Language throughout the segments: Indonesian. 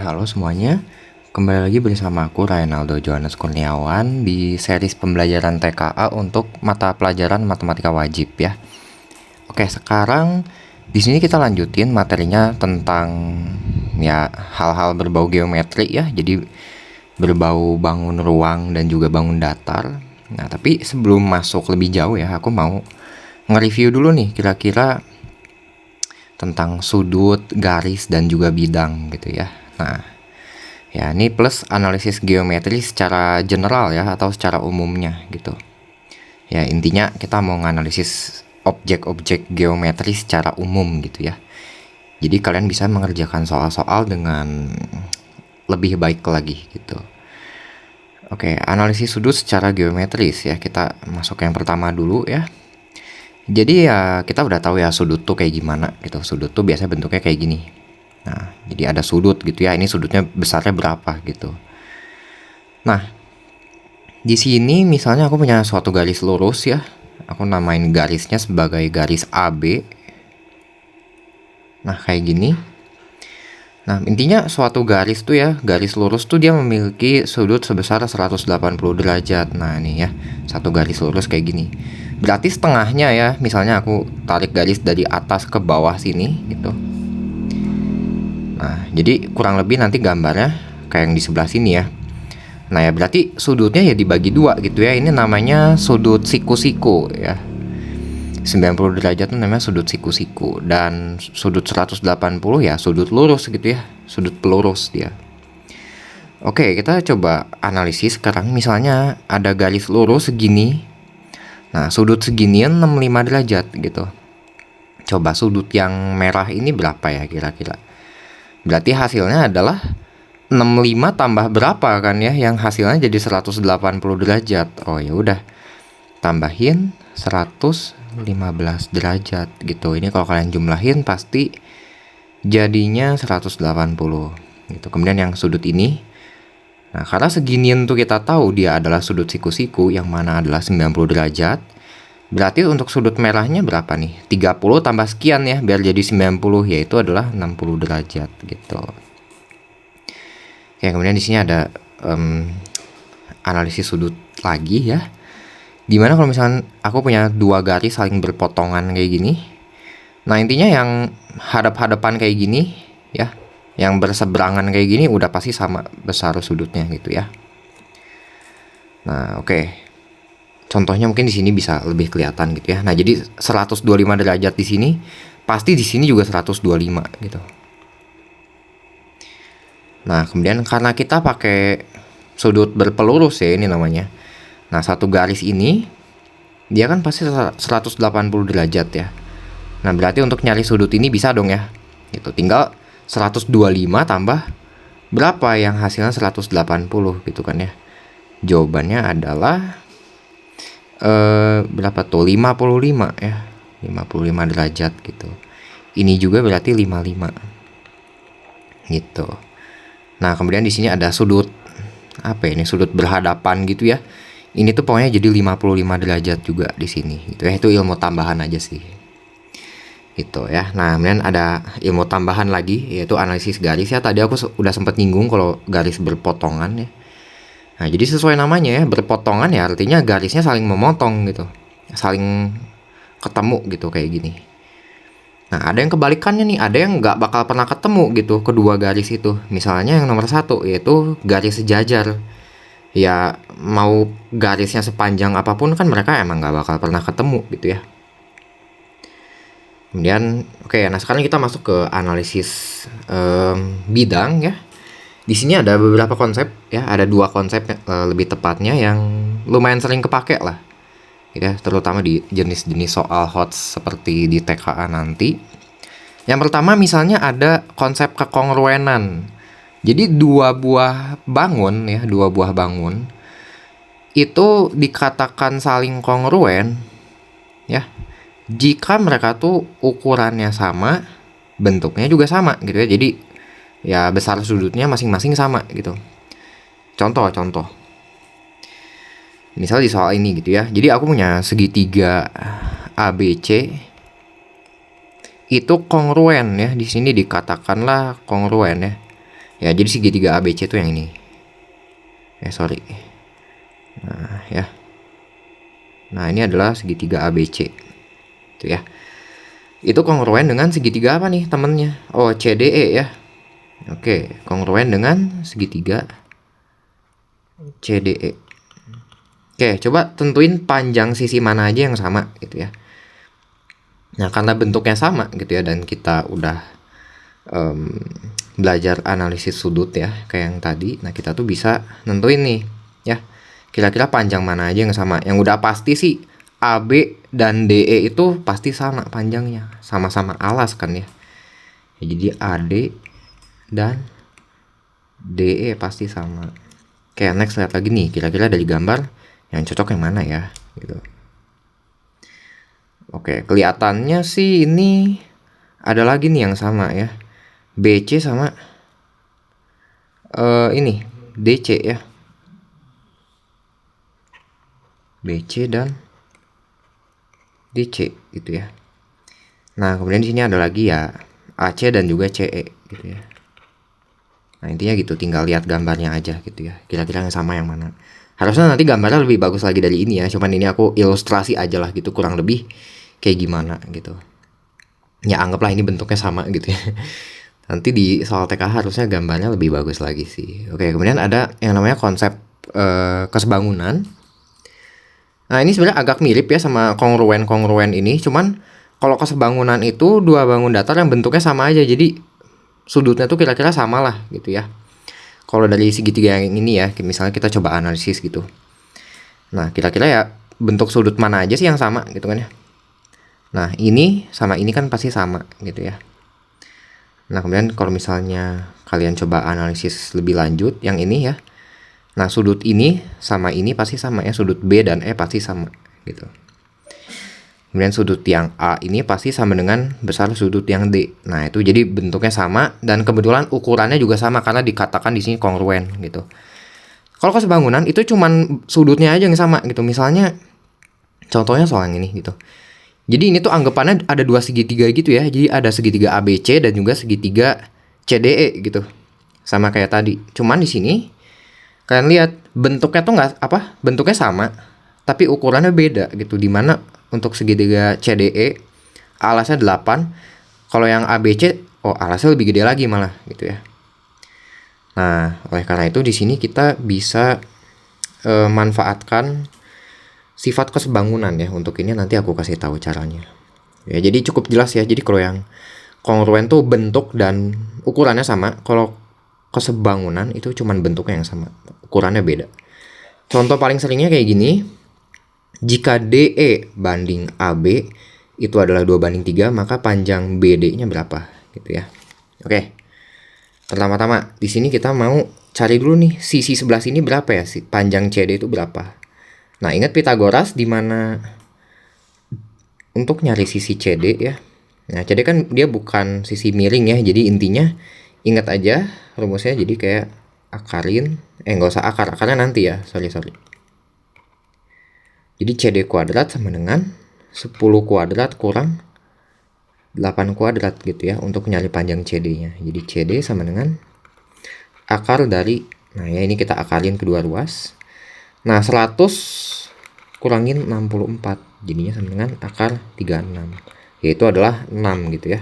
Halo semuanya, kembali lagi bersama aku Reynaldo Johannes Kurniawan di series pembelajaran TKA untuk mata pelajaran matematika wajib ya. Oke, sekarang di sini kita lanjutin materinya tentang ya hal-hal berbau geometri ya. Jadi berbau bangun ruang dan juga bangun datar. Nah, tapi sebelum masuk lebih jauh ya, aku mau nge-review dulu nih kira-kira tentang sudut, garis, dan juga bidang gitu ya. Nah, ya ini plus analisis geometri secara general ya atau secara umumnya gitu. Ya intinya kita mau menganalisis objek-objek geometri secara umum gitu ya. Jadi kalian bisa mengerjakan soal-soal dengan lebih baik lagi gitu. Oke, analisis sudut secara geometris ya. Kita masuk yang pertama dulu ya. Jadi ya kita udah tahu ya sudut tuh kayak gimana gitu. Sudut tuh biasanya bentuknya kayak gini. Nah, jadi ada sudut gitu ya. Ini sudutnya besarnya berapa gitu. Nah, di sini misalnya aku punya suatu garis lurus ya. Aku namain garisnya sebagai garis AB. Nah, kayak gini. Nah, intinya suatu garis tuh ya, garis lurus tuh dia memiliki sudut sebesar 180 derajat. Nah, ini ya, satu garis lurus kayak gini. Berarti setengahnya ya, misalnya aku tarik garis dari atas ke bawah sini gitu. Nah, jadi kurang lebih nanti gambarnya kayak yang di sebelah sini ya. Nah ya berarti sudutnya ya dibagi dua gitu ya. Ini namanya sudut siku-siku ya. 90 derajat itu namanya sudut siku-siku. Dan sudut 180 ya sudut lurus gitu ya. Sudut pelurus dia. Oke, kita coba analisis sekarang. Misalnya ada garis lurus segini. Nah, sudut seginian 65 derajat gitu. Coba sudut yang merah ini berapa ya kira-kira? Berarti hasilnya adalah 65 tambah berapa kan ya, yang hasilnya jadi 180 derajat. Oh ya udah, tambahin 115 derajat gitu. Ini kalau kalian jumlahin pasti jadinya 180 gitu. Kemudian yang sudut ini, nah karena seginian tuh kita tahu dia adalah sudut siku-siku yang mana adalah 90 derajat. Berarti untuk sudut merahnya berapa nih? 30 tambah sekian ya biar jadi 90, yaitu adalah 60 derajat gitu. Ya, kemudian di sini ada analisis sudut lagi ya. Dimana kalau misalnya aku punya dua garis saling berpotongan kayak gini. Nah intinya yang hadap-hadapan kayak gini ya, yang berseberangan kayak gini udah pasti sama besar sudutnya gitu ya. Nah oke. Contohnya mungkin di sini bisa lebih kelihatan gitu ya. Nah jadi 125 derajat di sini, pasti di sini juga 125 gitu. Nah, kemudian karena kita pakai sudut berpelurus ya ini namanya. Nah, satu garis ini dia kan pasti 180 derajat ya. Nah, berarti untuk nyari sudut ini bisa dong ya. Gitu. Tinggal 125 tambah berapa yang hasilnya 180 gitu kan ya. Jawabannya adalah berapa tuh? 55 ya. 55 derajat gitu. Ini juga berarti 55. Gitu. Nah, kemudian di sini ada sudut apa ya, ini sudut berhadapan gitu ya. Ini tuh pokoknya jadi 55 derajat juga di sini gitu ya. Itu ilmu tambahan aja sih. Gitu ya. Nah, kemudian ada ilmu tambahan lagi yaitu analisis garis ya. Tadi aku udah sempat nyinggung kalau garis berpotongan ya. Nah, jadi sesuai namanya ya, berpotongan ya artinya garisnya saling memotong gitu. Saling ketemu gitu kayak gini. Nah, ada yang kebalikannya nih, ada yang nggak bakal pernah ketemu gitu kedua garis itu. Misalnya yang nomor satu yaitu garis sejajar. Ya mau garisnya sepanjang apapun kan mereka emang nggak bakal pernah ketemu gitu ya. Kemudian oke, nah sekarang kita masuk ke analisis bidang ya. Di sini ada beberapa konsep ya, ada dua konsep lebih tepatnya yang lumayan sering kepake lah. Ya, terutama di jenis-jenis soal hot seperti di TKA nanti. Yang pertama misalnya ada konsep kekongruenan. Jadi dua buah bangun ya, dua buah bangun itu dikatakan saling kongruen ya jika mereka tuh ukurannya sama, bentuknya juga sama gitu ya. Jadi ya besar sudutnya masing-masing sama gitu. Contoh misal di soal ini gitu ya. Jadi aku punya segitiga ABC itu kongruen ya. Di sini dikatakanlah kongruen ya. Ya, jadi segitiga ABC itu yang ini. Sorry. Nah, ya. Nah, ini adalah segitiga ABC. Itu ya. Itu kongruen dengan segitiga apa nih temennya? Oh, CDE ya. Oke, kongruen dengan segitiga CDE. Oke, coba tentuin panjang sisi mana aja yang sama gitu ya. Nah, karena bentuknya sama gitu ya, dan kita udah belajar analisis sudut ya, kayak yang tadi. Nah, kita tuh bisa nentuin nih ya, kira-kira panjang mana aja yang sama. Yang udah pasti sih AB dan DE itu pasti sama panjangnya, sama-sama alas kan ya. Jadi AD dan DE pasti sama. Oke, next lihat lagi nih, kira-kira dari gambar yang cocok yang mana ya gitu. Oke, kelihatannya sih ini ada lagi nih yang sama ya. BC sama ini DC ya. BC dan DC gitu ya. Nah, kemudian di sini ada lagi ya AC dan juga CE gitu ya. Nah, intinya gitu, tinggal lihat gambarnya aja gitu ya. Kira-kira yang sama yang mana. Harusnya nanti gambarnya lebih bagus lagi dari ini ya. Cuman ini aku ilustrasi aja lah gitu, kurang lebih kayak gimana gitu. Ya anggaplah ini bentuknya sama gitu ya. Nanti di soal TKH harusnya gambarnya lebih bagus lagi sih. Oke, kemudian ada yang namanya konsep kesebangunan. Nah, ini sebenarnya agak mirip ya sama kongruen ini. Cuman kalau kesebangunan itu dua bangun datar yang bentuknya sama aja. Jadi sudutnya tuh kira-kira sama lah gitu ya. Kalau dari segitiga yang ini ya, misalnya kita coba analisis gitu. Nah, kira-kira ya bentuk sudut mana aja sih yang sama gitu kan ya. Nah, ini sama ini kan pasti sama gitu ya. Nah, kemudian kalau misalnya kalian coba analisis lebih lanjut yang ini ya. Nah, sudut ini sama ini pasti sama ya. Sudut B dan E pasti sama gitu. Kemudian sudut yang A ini pasti sama dengan besar sudut yang D. Nah, itu jadi bentuknya sama dan kebetulan ukurannya juga sama karena dikatakan di sini kongruen gitu. Kalau kesebangunan itu cuman sudutnya aja yang sama gitu. Misalnya contohnya soal yang ini gitu. Jadi ini tuh anggapannya ada dua segitiga gitu ya. Jadi ada segitiga ABC dan juga segitiga CDE gitu. Sama kayak tadi. Cuman di sini kalian lihat bentuknya tuh bentuknya sama, tapi ukurannya beda gitu. Dimana untuk segitiga CDE alasnya 8, kalau yang ABC alasnya lebih gede lagi malah gitu ya. Nah, oleh karena itu di sini kita bisa manfaatkan sifat kesebangunan ya. Untuk ini nanti aku kasih tahu caranya. Ya, jadi cukup jelas ya. Jadi kalau yang kongruen tuh bentuk dan ukurannya sama. Kalau kesebangunan itu cuman bentuknya yang sama, ukurannya beda. Contoh paling seringnya kayak gini. Jika DE banding AB itu adalah 2:3, maka panjang BD-nya berapa gitu ya. Oke. Pertama-tama di sini kita mau cari dulu nih sisi sebelah sini berapa ya, panjang CD itu berapa. Nah, ingat Pitagoras di mana untuk nyari sisi CD ya. Nah, CD kan dia bukan sisi miring ya. Jadi intinya ingat aja rumusnya, jadi kayak akarin nggak usah akarnya nanti ya. Sorry. Jadi CD kuadrat sama dengan 10 kuadrat kurang 8 kuadrat gitu ya untuk nyari panjang CD-nya. Jadi CD sama dengan akar dari, nah ya ini kita akarin kedua ruas. Nah, 100 kurangin 64 jadinya sama dengan akar 36. Yaitu adalah 6 gitu ya.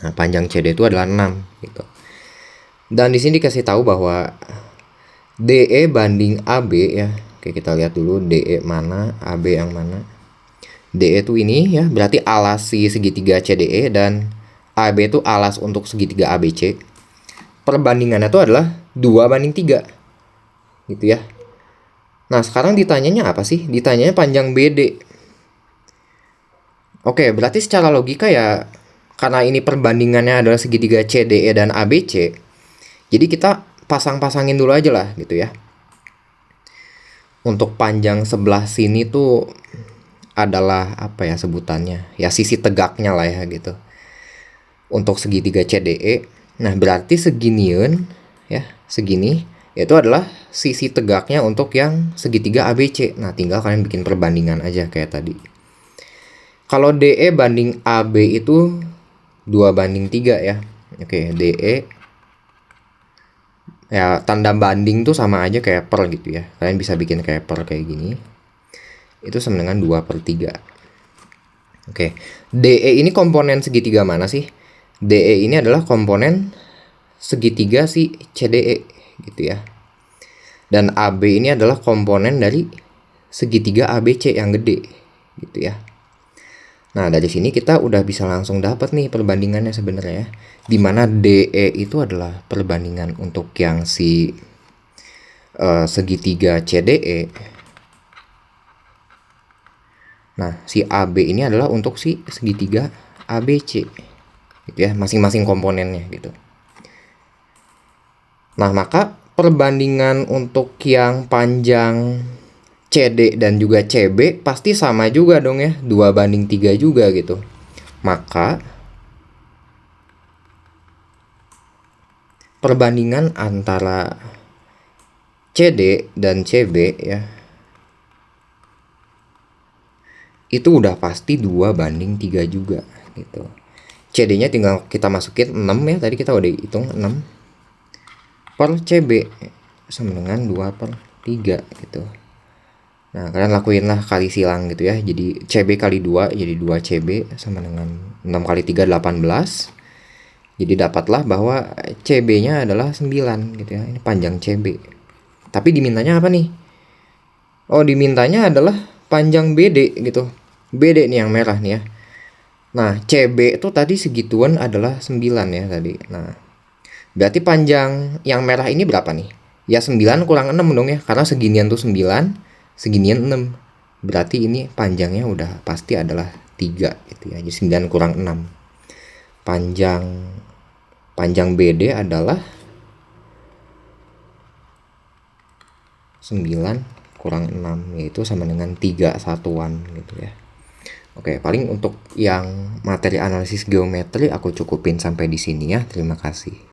Nah, panjang CD itu adalah 6 gitu. Dan di sini dikasih tahu bahwa DE banding AB ya. Oke, kita lihat dulu DE mana, AB yang mana. DE itu ini ya, berarti alas segitiga CDE dan AB itu alas untuk segitiga ABC. Perbandingannya itu adalah 2:3. Gitu ya. Nah, sekarang ditanyanya apa sih? Ditanyanya panjang BD. Oke, berarti secara logika ya, karena ini perbandingannya adalah segitiga CDE dan ABC. Jadi kita pasang-pasangin dulu aja lah gitu ya. Untuk panjang sebelah sini tuh adalah apa ya sebutannya? Ya sisi tegaknya lah ya gitu. Untuk segitiga CDE. Nah, berarti seginian ya, segini itu adalah sisi tegaknya untuk yang segitiga ABC. Nah, tinggal kalian bikin perbandingan aja kayak tadi. Kalau DE banding AB itu 2:3 ya. Oke, DE Ya, tanda banding tuh sama aja kayak per gitu ya. Kalian bisa bikin kayak per kayak gini. Itu sama dengan 2/3. Oke. DE ini komponen segitiga mana sih? DE ini adalah komponen segitiga si CDE gitu ya. Dan AB ini adalah komponen dari segitiga ABC yang gede gitu ya. Nah, dari sini kita udah bisa langsung dapat nih perbandingannya sebenarnya. Dimana DE itu adalah perbandingan untuk yang si segitiga CDE. Nah, si AB ini adalah untuk si segitiga ABC gitu ya, masing-masing komponennya gitu. Nah, maka perbandingan untuk yang panjang CD dan juga CB pasti sama juga dong ya, 2/3 juga gitu. Maka perbandingan antara CD dan CB ya itu udah pasti 2/3 juga gitu. CD-nya tinggal kita masukin 6 ya, tadi kita udah hitung 6 per CB sama dengan 2/3 gitu. Nah, kalian lakuinlah kali silang gitu ya. Jadi CB kali 2 jadi 2 CB sama dengan 6 kali 3 18. Jadi dapatlah bahwa CB-nya adalah 9 gitu ya. Ini panjang CB. Tapi dimintanya apa nih? Oh, dimintanya adalah panjang BD gitu. BD nih yang merah nih ya. Nah, CB itu tadi segituan adalah 9 ya tadi. Nah, berarti panjang yang merah ini berapa nih? Ya 9 kurang 6 dong ya. Karena seginian tuh 9, seginian 6. Berarti ini panjangnya udah pasti adalah 3 gitu ya. Jadi 9 kurang 6. Panjang BD adalah 9 kurang 6, yaitu sama dengan 3 satuan gitu ya. Oke, paling untuk yang materi analisis geometri aku cukupin sampai di sini ya. Terima kasih.